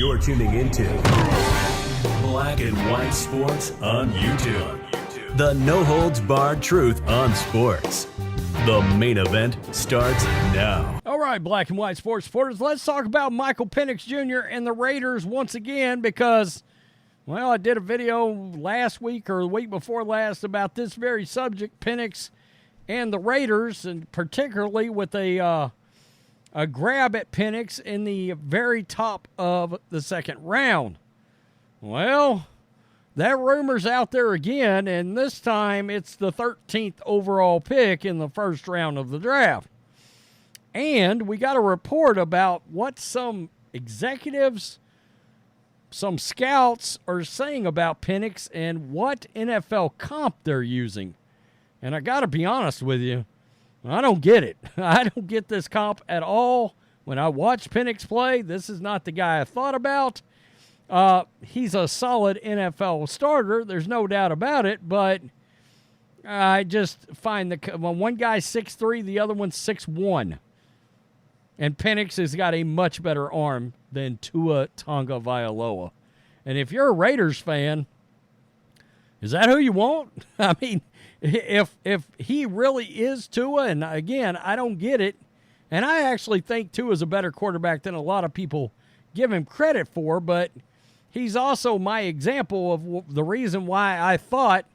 You're tuning into Black and White Sports on YouTube. The no-holds-barred truth on sports. The main event starts now. All right, Black and White Sports supporters, let's talk about Michael Penix Jr. and the Raiders once again because, well, I did a video last week or the week before last about this very subject, Penix and the Raiders, and particularly with a grab at Penix in the very top of the second round. Well, that rumor's out there again, and this time it's the 13th overall pick in the first round of the draft. And we got a report about what some executives, some scouts are saying about Penix and what NFL comp they're using. And I got to be honest with you, I don't get it. I don't get this comp at all. When I watch Penix play, this is not the guy I thought about. He's a solid NFL starter. There's no doubt about it, but I just find one guy's 6'3", the other one's 6'1". And Penix has got a much better arm than Tua Tagovailoa. And if you're a Raiders fan, is that who you want? I mean, if he really is Tua, and again, I don't get it, and I actually think Tua's a better quarterback than a lot of people give him credit for, but he's also my example of the reason why I thought,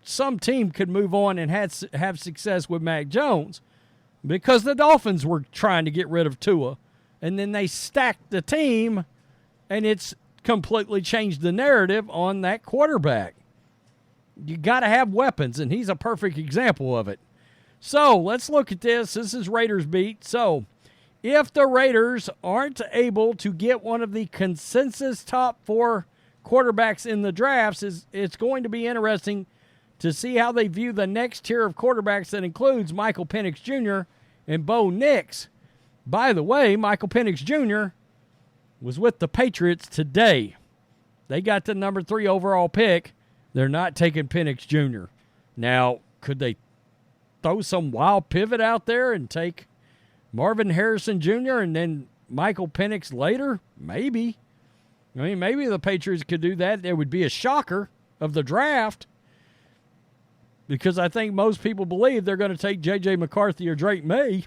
some team could move on and have success with Mac Jones, because the Dolphins were trying to get rid of Tua, and then they stacked the team, and it's completely changed the narrative on that quarterback. You got to have weapons, and he's a perfect example of it. So let's look at this. This is Raiders Beat. So if the Raiders aren't able to get one of the consensus top 4 quarterbacks in the drafts, it's going to be interesting to see how they view the next tier of quarterbacks that includes Michael Penix Jr. and Bo Nix. By the way, Michael Penix Jr. was with the Patriots today. They got the number 3 overall pick. They're not taking Penix Jr. Now, could they throw some wild pivot out there and take Marvin Harrison Jr. and then Michael Penix later? Maybe. I mean, maybe the Patriots could do that. It would be a shocker of the draft, because I think most people believe they're going to take J.J. McCarthy or Drake May,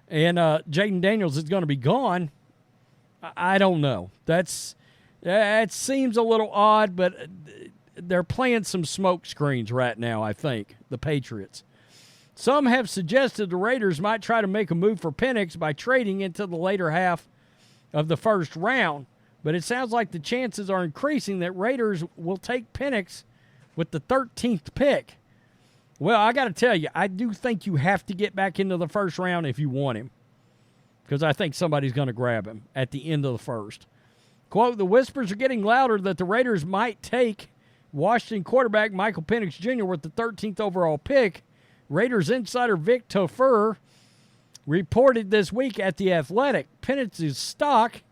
and Jaden Daniels is going to be gone. I don't know. That seems a little odd, but they're playing some smoke screens right now, I think, the Patriots. Some have suggested the Raiders might try to make a move for Penix by trading into the later half of the first round, but it sounds like the chances are increasing that Raiders will take Penix with the 13th pick. Well, I got to tell you, I do think you have to get back into the first round if you want him, because I think somebody's going to grab him at the end of the first. Quote, the whispers are getting louder that the Raiders might take Washington quarterback Michael Penix Jr. with the 13th overall pick. Raiders insider Vic Tafur reported this week at The Athletic. Penix's stock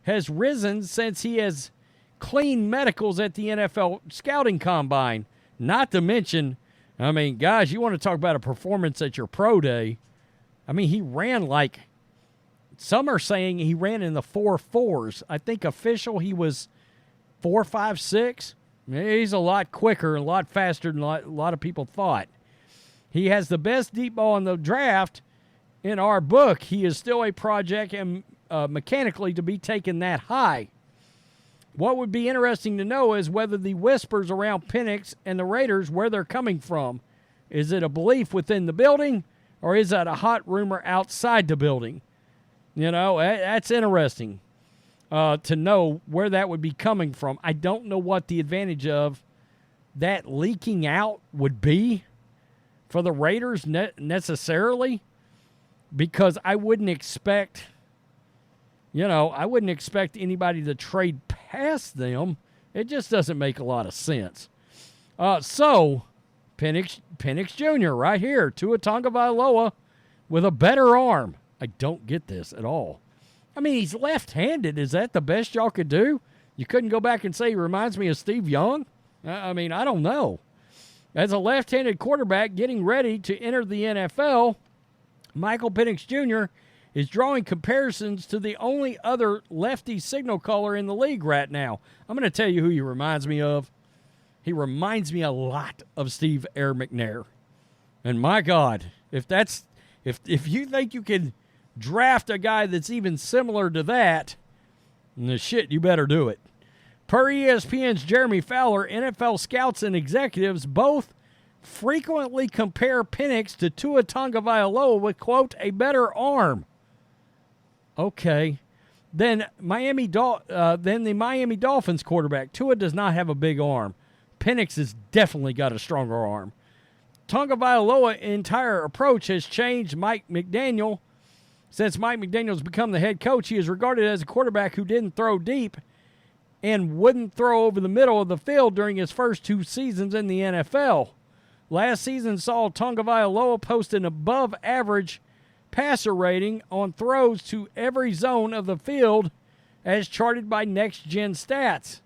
has risen since he has clean medicals at the NFL scouting combine. Not to mention, I mean, guys, you want to talk about a performance at your pro day. I mean, he ran like, some are saying he ran in the 4.4s. I think official, he was 4.56. He's a lot quicker and a lot faster than a lot of people thought. He has the best deep ball in the draft in our book. He is still a project and mechanically to be taken that high. What would be interesting to know is whether the whispers around Penix and the Raiders, where they're coming from. Is it a belief within the building, or is that a hot rumor outside the building? That's interesting to know where that would be coming from. I don't know what the advantage of that leaking out would be for the Raiders necessarily, because I wouldn't expect, anybody to trade past them. It just doesn't make a lot of sense. So, Penix Jr. right here, Tua Tagovailoa with a better arm. I don't get this at all. I mean, he's left-handed. Is that the best y'all could do? You couldn't go back and say he reminds me of Steve Young? I mean, I don't know. As a left-handed quarterback getting ready to enter the NFL, Michael Penix Jr. is drawing comparisons to the only other lefty signal caller in the league right now. I'm going to tell you who he reminds me of. He reminds me a lot of Steve Air McNair. And my God, if you think you can draft a guy that's even similar to that, shit, you better do it. Per ESPN's Jeremy Fowler, NFL scouts and executives both frequently compare Penix to Tua Tagovailoa with, quote, a better arm. Okay. Then the Miami Dolphins quarterback. Tua does not have a big arm. Penix has definitely got a stronger arm. Tagovailoa's entire approach has changed Mike McDaniel. Since Mike McDaniel's become the head coach, he is regarded as a quarterback who didn't throw deep and wouldn't throw over the middle of the field during his first 2 seasons in the NFL. Last season saw Tagovailoa post an above-average passer rating on throws to every zone of the field as charted by Next Gen Stats.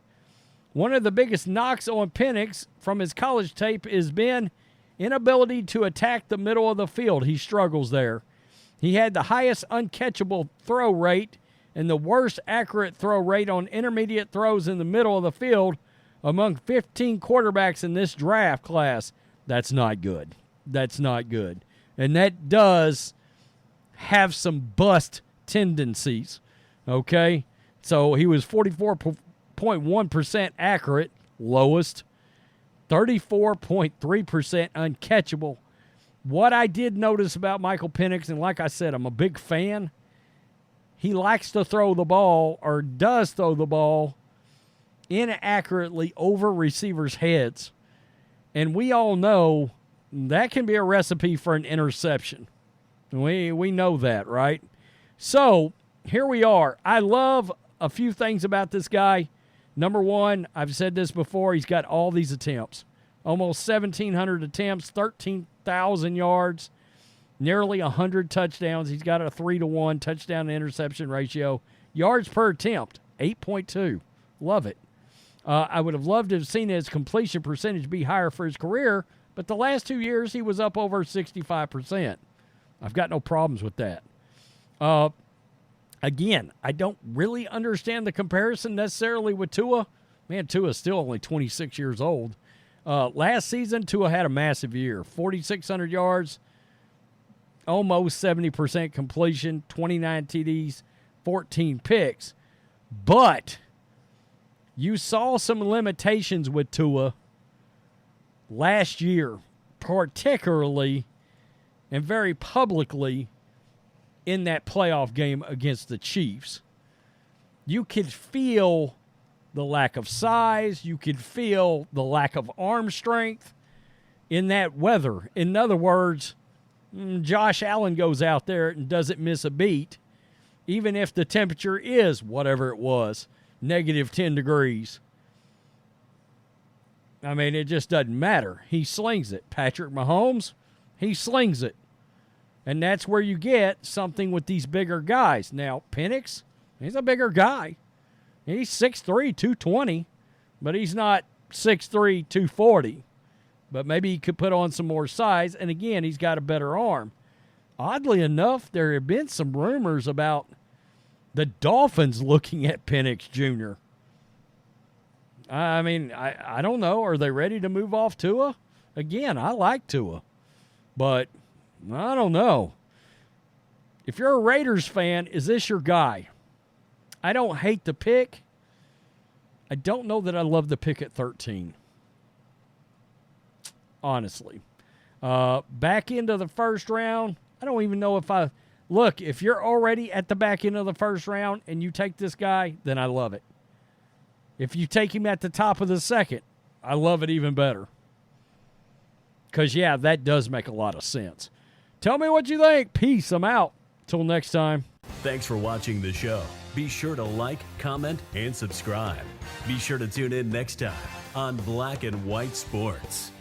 One of the biggest knocks on Penix from his college tape has been inability to attack the middle of the field. He struggles there. He had the highest uncatchable throw rate and the worst accurate throw rate on intermediate throws in the middle of the field among 15 quarterbacks in this draft class. That's not good. That's not good. And that does have some bust tendencies, okay? So he was 44.1% accurate, lowest, 34.3% uncatchable. What I did notice about Michael Penix, and like I said, I'm a big fan, he likes to throw the ball, or does throw the ball, inaccurately over receivers' heads. And we all know that can be a recipe for an interception. We know that, right? So, here we are. I love a few things about this guy. Number one, I've said this before, he's got all these attempts. Almost 1,700 attempts, 13,000 yards, nearly 100 touchdowns. He's got a 3-to-1 touchdown to interception ratio. Yards per attempt, 8.2. Love it. I would have loved to have seen his completion percentage be higher for his career, but the last 2 years he was up over 65%. I've got no problems with that. Again, I don't really understand the comparison necessarily with Tua. Man, Tua's still only 26 years old. Last season, Tua had a massive year. 4,600 yards, almost 70% completion, 29 TDs, 14 picks. But you saw some limitations with Tua last year, particularly and very publicly in that playoff game against the Chiefs. You could feel the lack of size. You could feel the lack of arm strength in that weather. In other words, Josh Allen goes out there and doesn't miss a beat, even if the temperature is whatever it was, negative 10 degrees. I mean, it just doesn't matter. He slings it. Patrick Mahomes, he slings it. And that's where you get something with these bigger guys. Now, Penix, he's a bigger guy. He's 6'3", 220, but he's not 6'3", 240. But maybe he could put on some more size, and again, he's got a better arm. Oddly enough, there have been some rumors about the Dolphins looking at Penix Jr. I mean, I don't know. Are they ready to move off Tua? Again, I like Tua, but I don't know. If you're a Raiders fan, is this your guy? I don't hate the pick. I don't know that I love the pick at 13. Honestly. Back into the first round, I don't even know if I... Look, if you're already at the back end of the first round and you take this guy, then I love it. If you take him at the top of the second, I love it even better. Because, yeah, that does make a lot of sense. Tell me what you think. Peace. I'm out. Till next time. Thanks for watching the show. Be sure to like, comment, and subscribe. Be sure to tune in next time on Black and White Sports.